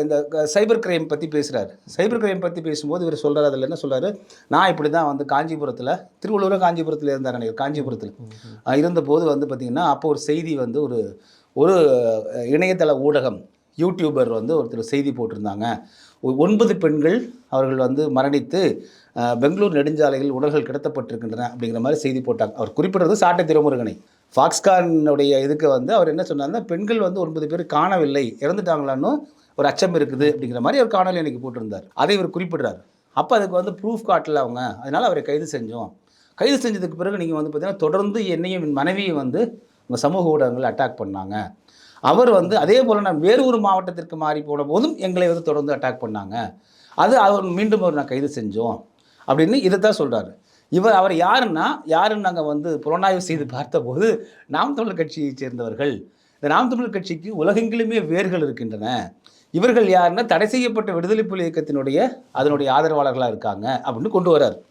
இந்த cyber crime பற்றி பேசுகிறாரு. சைபர் கிரைம் பற்றி பேசும்போது இவர் சொல்கிறார், அதில் என்ன சொல்கிறாரு, நான் இப்படி தான் வந்து காஞ்சிபுரத்தில், திருவள்ளூர் காஞ்சிபுரத்தில் இருந்தார் நினைக்கிறேன், காஞ்சிபுரத்தில் இருந்தபோது வந்து பார்த்திங்கன்னா, அப்போ ஒரு செய்தி வந்து ஒரு ஒரு இணையதள ஊடகம் யூடியூபர் வந்து ஒருத்தர் செய்தி போட்டிருந்தாங்க. 9 பெண்கள் அவர்கள் வந்து மரணித்து பெங்களூர் நெடுஞ்சாலையில் உடல்கள் கடத்தப்பட்டிருக்கின்றன அப்படிங்கிற மாதிரி செய்தி போட்டாங்க. அவர் குறிப்பிடுறது சாட்டை திருமுருகனை. ஃபாக்ஸ்கானுடைய இதுக்கு வந்து அவர் என்ன சொன்னார்னா, பெண்கள் வந்து 9 பேர் காணவில்லை, இறந்துட்டாங்களான்னு ஒரு அச்சம் இருக்குது அப்படிங்கிற மாதிரி அவர் காணொலி அன்றைக்கி போட்டிருந்தார். அதை இவர் குறிப்பிடுறாரு. அப்போ அதுக்கு வந்து ப்ரூஃப் காட்டல அவங்க, அதனால் அவரை கைது செஞ்சோம். கைது செஞ்சதுக்கு பிறகு நீங்கள் வந்து பார்த்தீங்கன்னா, தொடர்ந்து என்னையும் என் மனைவியை வந்து உங்கள் சமூக ஊடகங்கள் அட்டாக் பண்ணாங்க. அவர் வந்து அதே போல் நான் வேறு ஒரு மாவட்டத்திற்கு மாறி போன போதும் எங்களை வந்து தொடர்ந்து அட்டாக் பண்ணாங்க. அவர் மீண்டும் நான் கைது செஞ்சோம் அப்படின்னு இதைத்தான் சொல்கிறாரு. அவர் யாருன்னு நாங்கள் வந்து புலனாய்வு செய்து பார்த்தபோது, நாம் தமிழர் கட்சியைச் சேர்ந்தவர்கள். இந்த நாம் தமிழர் கட்சிக்கு உலகெங்கிலுமே வேர்கள் இருக்கின்றன. இவர்கள் யாருன்னா, தடை செய்யப்பட்ட விடுதலை புலி இயக்கத்தினுடைய அதனுடைய ஆதரவாளர்களாக இருக்காங்க அப்படின்னு கொண்டு வரார்.